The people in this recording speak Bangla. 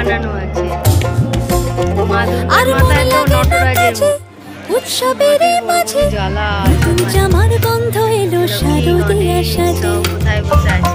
বানানো আছে। মা দুর্গার মাথায় তো নটরাজের উৎসবের মাঝে জ্বালা জামার গন্ধ এলো শারদিয়া সাজে। কোথায় বসে আছে